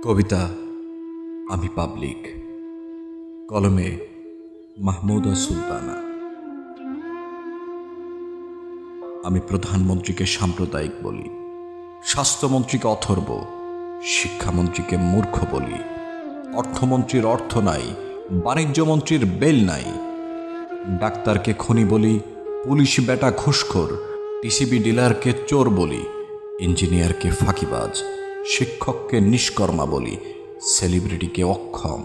কবিতা আমি পাবলিক, কলমে মাহমুদা সুলতানা। আমি প্রধানমন্ত্রীকে সাম্প্রদায়িক বলি, স্বাস্থ্যমন্ত্রীকে অথর্ব, শিক্ষামন্ত্রীকে মূর্খ বলি, অর্থমন্ত্রীর অর্থ নাই, বাণিজ্যমন্ত্রীর বেল নাই, ডাক্তারকে খনি বলি, পুলিশ বেটা ঘুষখোর, টিসিবি ডিলারকে চোর বলি, ইঞ্জিনিয়ারকে ফাঁকিবাজ, শিক্ষককে নিষ্কর্মা বলি, সেলিব্রিটিকে অক্ষম।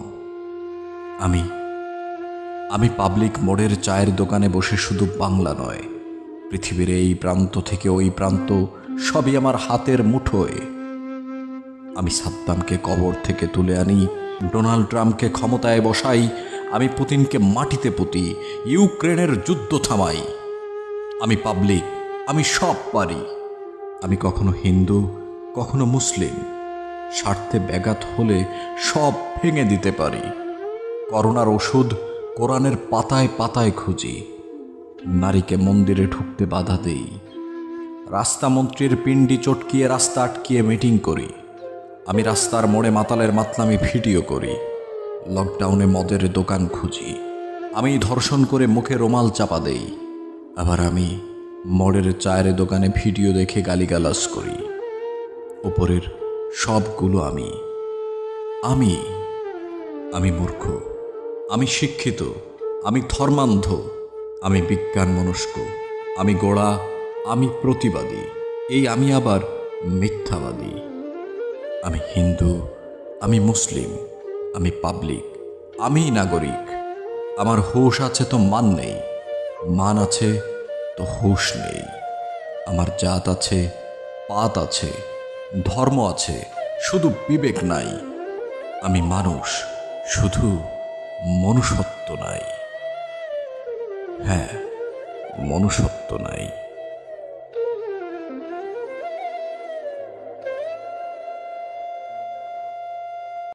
আমি পাবলিক মোড়ের চায়ের দোকানে বসে শুধু বাংলা নয়, পৃথিবীর এই প্রান্ত থেকে ওই প্রান্ত সবই আমার হাতের মুঠোয়। আমি সাদ্দামকে কবর থেকে তুলে আনি, ডোনাল্ড ট্রাম্পকে ক্ষমতায় বসাই, আমি পুতিনকে মাটিতে পুঁতি, ইউক্রেনের যুদ্ধ থামাই। আমি পাবলিক, আমি সব পারি। আমি কখনো হিন্দু, কখনো মুসলিম, স্বার্থে ব্যাঘাত হলে সব ভেঙে দিতে পারি। করোনার ওষুধ কোরআনের পাতায় পাতায় খুঁজি, নারীকে মন্দিরে ঢুকতে বাধা দেই, রাস্তামন্ত্রীর পিণ্ডি চটকিয়ে রাস্তা আটকিয়ে মিটিং করি। আমি রাস্তার মোড়ে মাতালের মাতলামি ভিডিও করি, লকডাউনে মদের দোকান খুঁজি, আমি ধর্ষণ করে মুখে রুমাল চাপা দেই। আবার আমি মোড়ের চায়ের দোকানে ভিডিও দেখে গালিগালাজ করি। উপরের সবগুলো আমি মূর্খ, আমি শিক্ষিত, আমি ধর্মান্ধ, আমি বিজ্ঞান মনস্ক, আমি গোড়া, আমি প্রতিবাদী, এই আমি আবার মিথ্যাবাদী। আমি হিন্দু, আমি মুসলিম, আমি পাবলিক, আমি নাগরিক। আমার হুঁশ আছে তো মান নেই, মান আছে তো হুঁশ নেই। আমার জাত আছে, পাত আছে, ধর্ম আছে, শুধু বিবেক নাই। আমি মানুষ, শুধু মনুষ্যত্ব নাই। হ্যাঁ, মনুষ্যত্ব নাই।